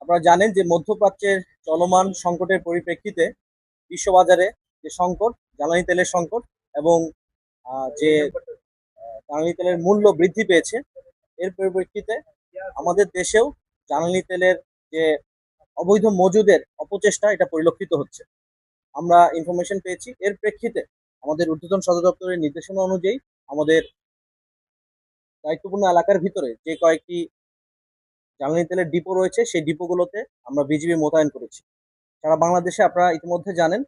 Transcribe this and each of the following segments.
আপনারা জানেন যে মধ্যপ্রাচ্যের চলমান সংকটের পরিপ্রেক্ষিতে বিশ্ববাজারে যে সংকট, জ্বালানি তেলের সংকট এবং যে জ্বালানি তেলের মূল্য বৃদ্ধি পেয়েছে, এর পরিপ্রেক্ষিতে আমাদের দেশেও জ্বালানি তেলের যে অবৈধ মজুদের অপচেষ্টা এটা পরিলক্ষিত হচ্ছে। আমরা ইনফরমেশন পেয়েছি, এর প্রেক্ষিতে আমাদের ঊর্ধ্বতন সদর দপ্তরের নির্দেশনা অনুযায়ী আমাদের দায়িত্বপূর্ণ এলাকার ভিতরে যে কয়েকটি জ্বালানি তেলের ডিপো রয়েছে, সেই ডিপোগুলোতে আমরা বিজিবি মোতায়েন করেছি। সারা বাংলাদেশে আপনারা ইতিমধ্যে জানেন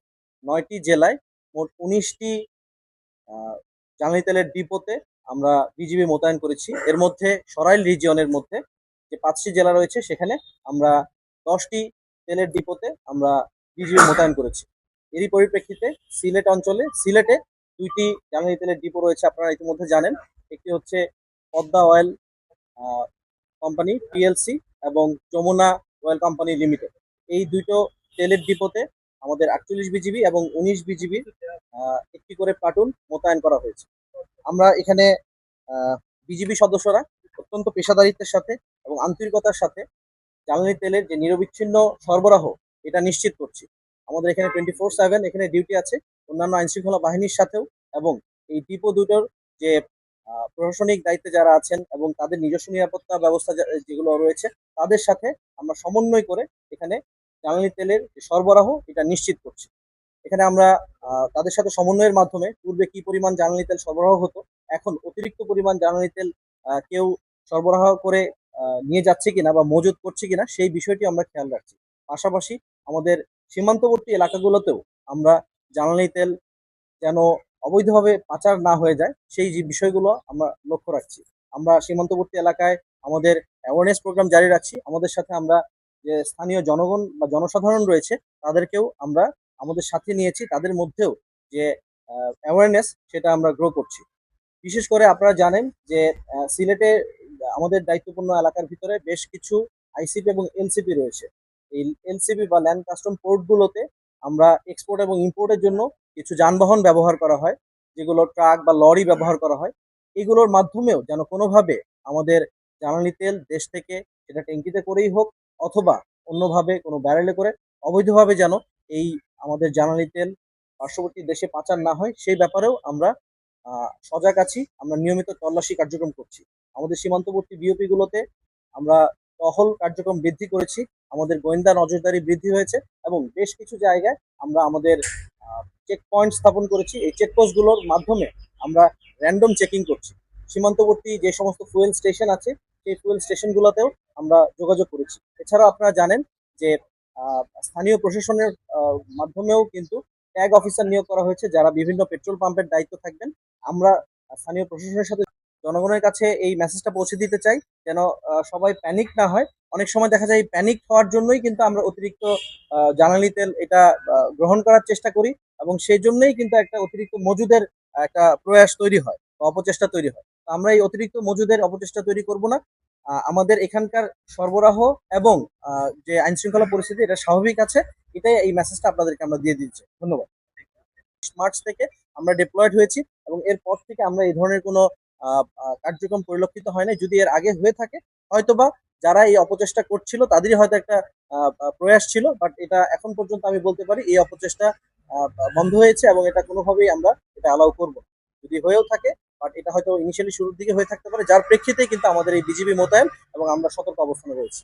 ৯টি জেলায় মোট ১৯টি জ্বালানি তেলের ডিপোতে আমরা বিজিবি মোতায়েন করেছি। এর মধ্যে সরাইল রিজিয়নের মধ্যে যে ৫টি জেলা রয়েছে সেখানে আমরা ১০টি তেলের ডিপোতে আমরা বিজিবি মোতায়েন করেছি। এরই পরিপ্রেক্ষিতে সিলেটে ২টি জ্বালানি তেলের ডিপো রয়েছে, আপনারা ইতিমধ্যে জানেন। একটি হচ্ছে পদ্মা অয়েল কোম্পানি পিএলসি এবং যমুনা অয়েল কোম্পানি লিমিটেড। এই দুটো তেলের ডিপোতে আমাদের ৪৮ বিজিবি এবং ১৯ বিজিবি একটি করে প্লাটুন মোতায়েন করা হয়েছে। আমরা এখানে বিজিবি সদস্যরা অত্যন্ত পেশাদারিত্বের সাথে এবং আন্তরিকতার সাথে জ্বালানি তেলের যে নিরবিচ্ছিন্ন সরবরাহ এটা নিশ্চিত করছি। আমাদের এখানে 24/7 এখানে ডিউটি আছে অন্যান্য আইনশৃঙ্খলা বাহিনীর সাথেও, এবং এই ডিপো দুটোর যে প্রশাসনিক দায়িত্বে যারা আছেন এবং তাদের নিজস্ব নিরাপত্তা ব্যবস্থা যেগুলো রয়েছে তাদের সাথে আমরা সমন্বয় করে এখানে জ্বালানি তেলের যে সরবরাহ এটা নিশ্চিত করছি। এখানে আমরা তাদের সাথে সমন্বয়ের মাধ্যমে পূর্বে কি পরিমাণ জ্বালানি তেল সরবরাহ হতো, এখন অতিরিক্ত পরিমাণ জ্বালানি তেল কেউ সরবরাহ করে নিয়ে যাচ্ছে কিনা বা মজুত করছে কিনা সেই বিষয়টি আমরা খেয়াল রাখছি। পাশাপাশি আমাদের সীমান্তবর্তী এলাকাগুলোতেও আমরা জ্বালানি তেল যেন অবৈধভাবে পাচার না হয়ে যায় সেই যে বিষয়গুলো আমরা লক্ষ্য রাখছি। আমরা সীমান্তবর্তী এলাকায় আমাদের অ্যাওয়ারনেস প্রোগ্রাম জারি রাখছি। আমাদের সাথে আমরা যে স্থানীয় জনগণ বা জনসাধারণ রয়েছে তাদেরকেও আমরা আমাদের সাথে নিয়েছি, তাদের মধ্যেও যে অ্যাওয়ারনেস সেটা আমরা গ্রো করছি। বিশেষ করে আপনারা জানেন যে সিলেটে আমাদের দায়িত্বপূর্ণ এলাকার ভিতরে বেশ কিছু আইসিপি এবং এলসিপি রয়েছে। এই এলসিপি বা ল্যান্ড কাস্টম পোর্টগুলোতে আমরা এক্সপোর্ট এবং ইম্পোর্টের জন্য কিছু যানবাহন ব্যবহার করা হয়, যেগুলো ট্রাক বা লরি ব্যবহার করা হয়। এগুলোর মাধ্যমেও যেন কোনোভাবে আমাদের জ্বালানি তেল দেশ থেকে, সেটা ট্যাঙ্কিতে করেই হোক অথবা অন্যভাবে কোনো ব্যারেলে করে, অবৈধভাবে যেন এই আমাদের জ্বালানি তেল পার্শ্ববর্তী দেশে পাচার না হয় সেই ব্যাপারেও আমরা সজাগ আছি। আমরা নিয়মিত তল্লাশি কার্যক্রম করছি। আমাদের সীমান্তবর্তী বিওপি গুলোতে আমরা টহল কার্যক্রম বৃদ্ধি করেছি, আমাদের গোয়েন্দা নজরদারি বৃদ্ধি হয়েছে এবং বেশ কিছু জায়গায় আমরা আমাদের চেক পয়েন্ট স্থাপন করেছি। এই চেকপোস্টগুলোর মাধ্যমে আমরা র্যান্ডম চেকিং করছি। সীমান্তবর্তী যে সমস্ত ফুয়েল স্টেশন আছে সেই ফুয়েল স্টেশনগুলোতেও আমরা যোগাযোগ করেছি। এছাড়াও আপনারা জানেন যে স্থানীয় প্রশাসনের মাধ্যমেও কিন্তু ট্যাগ অফিসার নিয়োগ করা হয়েছে যারা বিভিন্ন পেট্রোল পাম্পের দায়িত্ব থাকবেন। আমরা স্থানীয় প্রশাসনের সাথে জনগণের কাছে এই মেসেজটা পৌঁছে দিতে চাই যেন সবাই প্যানিক না হয়। অনেক সময় দেখা যায় প্যানিক হওয়ার জন্যই কিন্তু আমরা অতিরিক্ত জ্বালানি তেল এটা গ্রহণ করার চেষ্টা করি এবং সেই জন্যই কিন্তু একটা অতিরিক্ত মজুদের একটা প্রয়াস তৈরি হয় বা অপচেষ্টা তৈরি হয়। তো আমরা এই অতিরিক্ত মজুদের অপচেষ্টা তৈরি করব না। আমাদের এখানকার সরবরাহ এবং যে আইন শৃঙ্খলা পরিস্থিতি এটা স্বাভাবিক আছে, এটাই এই মেসেজটা আপনাদেরকে আমরা দিয়ে দিচ্ছি। ধন্যবাদ। মার্চ থেকে আমরা ডিপ্লয়েড হয়েছি এবং এরপর থেকে আমরা এই ধরনের কোনো কার্যক্রম পরিলক্ষিত হয় নাই। যদি এর আগে হয়ে থাকে হয়তোবা যারা এই অপচেষ্টা করছিল তাদেরই হয়তো একটা প্রয়াস ছিল, বাট এটা এখন পর্যন্ত আমি বলতে পারি এই অপচেষ্টা বন্ধ হয়েছে এবং এটা কোনোভাবেই আমরা এটা অ্যালাউ করবো না। যদি হয়েও থাকে, বাট এটা হয়তো ইনিশিয়ালি শুরুর দিকে হয়ে থাকতে পারে, যার প্রেক্ষিতে কিন্তু আমাদের এই বিজিবি মোতায়েন এবং আমরা সতর্ক অবস্থানে রয়েছি।